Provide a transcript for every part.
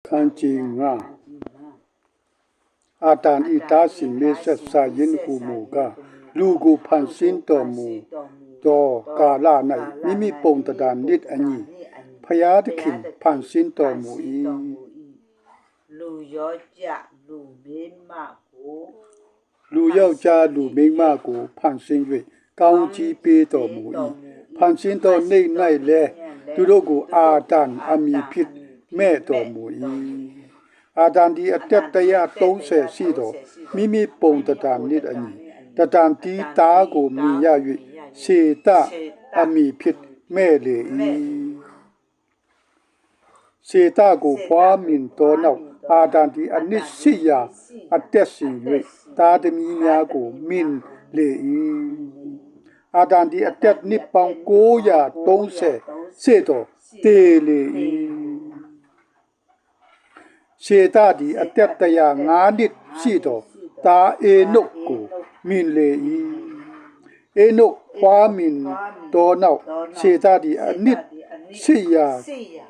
ခန်းကြီးငါအာတန်ဤတားစီမေဆက်စာရင်ဟုမူကလူကိုဖန်ဆင်းတော်မူသောကာလ၌မိမိပုံတံနစ်အညီဖျားသခင်ဖန်ဆင်းတော်မူ၏လူယောကြလူမိမကိုလူယောက်ျားလူမိန်းမကိုဖန်ဆင်း၍ကောင်းချီးပေးတော်မူ၏ဖန်ဆင်းတော်နေ့၌လည်းသူတို့ကိုအာတန်အမည်ဖြစ်မဲ့တော်မူ၏အာတန်ဒီအတက်130ရှိတော်မိမိပုံတံနစ်အညီတတန်တီသားကိုမြင်ရ၍ရှေတအမည်ဖြစ်မဲ့လေ၏ရှေတကိုဖွားမြင်တော်နောက်အာတန်ဒီအနစ်ရှိရာအတက်ရှင်၍သားသမီးများကိုမြင်လေ၏အာတန်ဒီအတက်နှစ်ပေါင်း930စေတော်တေလေ၏ရှေတဒီအတက်105နှစ်ရှိတော်သားအေနုတ်ကိုမြင်လေ၏အေနုတ်ဖွားမြင်တော်နောက်ရှေတဒီအနစ်ရှိရာ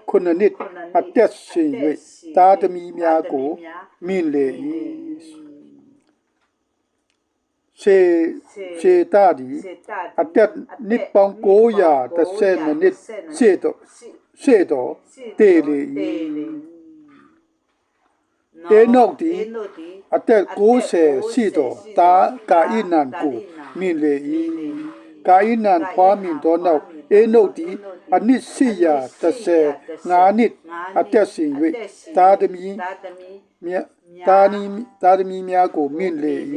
ခုနှစ်အတက်ရှင်၍သားသမီးများကိုမြင်လေ၏ရှေတဒီအတက်နှစ်ပေါင်း930နှစ်ရှေတော်တေလေ၏တေနော့ဒီအသက်90ရှိတော်တာကာဣနန်ကိုမြင်လေ၏ကာဣနန်ဖွားမြင်တော်နောက်အေနုတ်ဒီအနစ်ရှိရာ35နှစ်အသက်ရှင်၍သားသမီးများကိုမြင်လေ၏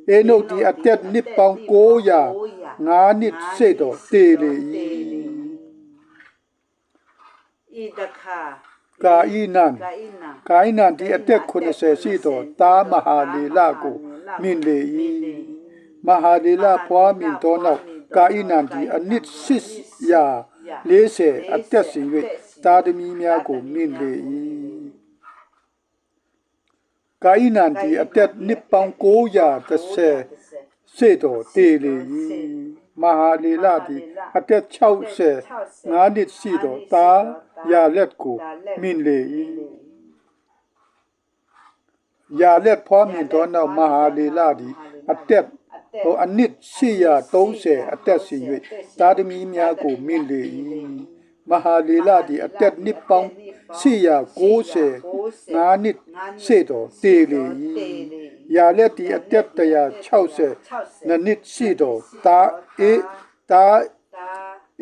အေနုတ်ဒီအသက်နှစ်ပေါင်း905နှစ်ရှိတော်တေလေ၏ဤတခါကာဣနန်ဒီအသက်80ရှိတော်သားမဟာလေလကိုမြင်လေ၏မဟာလေလဖွားမြင်တော်နောက်ကာဣနန်ဒီအနစ်840အသက်ရှင်၍သားသမီးများကိုမြင်လေ၏ကာဣနန်ဒီအသက်နှစ်ပေါင်း930ရှိတော်တေလေ၏မဟာလေလဒီအသက်65နှစ်ရှိတော်သားယာလက်ကိုမြင်လေ၏ယာလက်ဖွားမြင်တော်နောက်မဟာလေလဒီအသက်အနစ်830အသက်ရှင်၍သားသမီးများကိုမြင်လေ၏မဟာလေလဒီအသက်နှစ်ပေါင်း895နှစ်ရှိတော်တေလေ၏ယာလက်ဒီအသက်160နှစ်ရှိတော်သား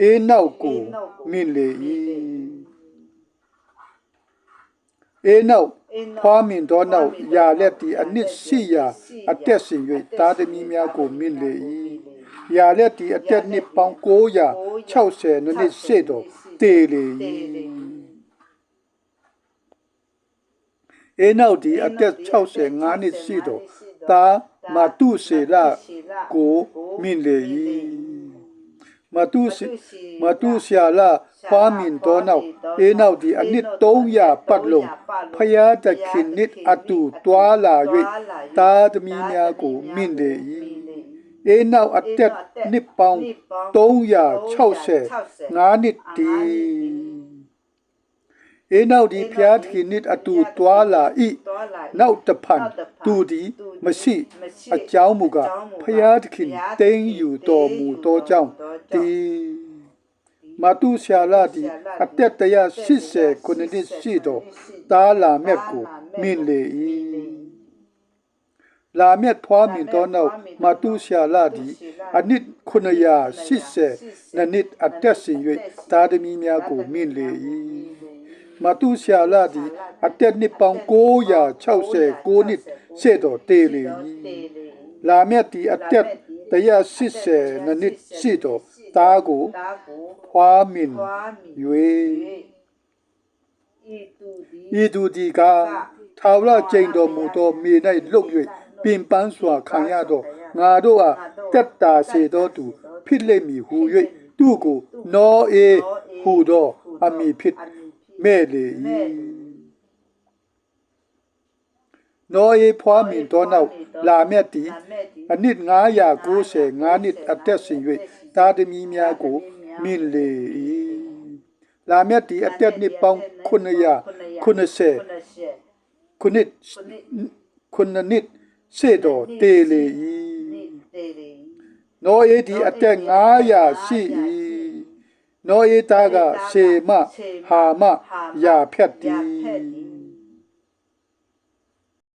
အေနောက်ကိုမြင်လေ၏အေနောက်ဖွားမြင်တော်နောက်ယာလက်ဒီအနစ်ရှိရာအသက်ရှင်၍သားသမီးများကိုမြင်လေ၏ယာလက်ဒီအသက်နှစ်ပေါင်း960နှစ်ရှိတော်တေလေ၏အေနောက်ဒီအသက်65နှစ်ရှိတော်သားမတုစေလကိုမြင်လေ၏မတုရှာလဖွားမြင်တော်နောက်အေနောက်ဒီအနှစ်300ပတ်လုံးဖျားသခင်နစ်အတူတွာလာ၍သားသမီးများကိုမြင်လေ၏အေနောက်အသက်နှစ်ပေါင်း365နှစ်ဒီအေနောက်ဒီဖျားသခင်နစ်အတူတွာလာ၏နောက်တဖန်သူသည်မရှိအကြောင်းမူကားဖျားသခင်တိမ်ယူတော်မူသောကြောင့်ဒီမတုရှာလဒီအသက်180ခုနှစ်ရှိတော်သားလာမြတ်ကိုမြင်လေ၏လာမြတ်ဖွားမြင်တော်နောက်မတုရှာလဒီအနှစ်980နှစ်အသက်ရှင်၍သားသမီးများကိုမြင်လေ၏မတုရှာလဒီအသက်နှစ်ပေါင်း969နှစ်ရှိတော်တေလေ၏လာမြတ်ဒီအသက်180နှစ်ရှိတော်သားကိုဖွားမြင်၍ဤသူဒီကထာဝရကျင့်တော်မူသောမြေ၌လွတ်၍ပင်ပန်းစွာခံရသောငါတို့အားတက်တာစေသောသူဖြစ်လိမ့်မည်ဟု၍သူကိုနောအေဟုသောအမည်ဖြစ်မဲ့လေ၏နောအေဖွားမြင်တော်နောက်လာမြတ်သည်အနှစ်995နှစ်အသက်ရှင်၍သားသမီးများကိုမြင်လေ၏ လာမြတ်ဒီအသက်နှစ်ပေါင်း990ခုနှစ်စေတော်တေလေ၏နောဧဒီအသက်900ရှိ၏နောဧသားကရှေမဟာမယာဖြတ်သည်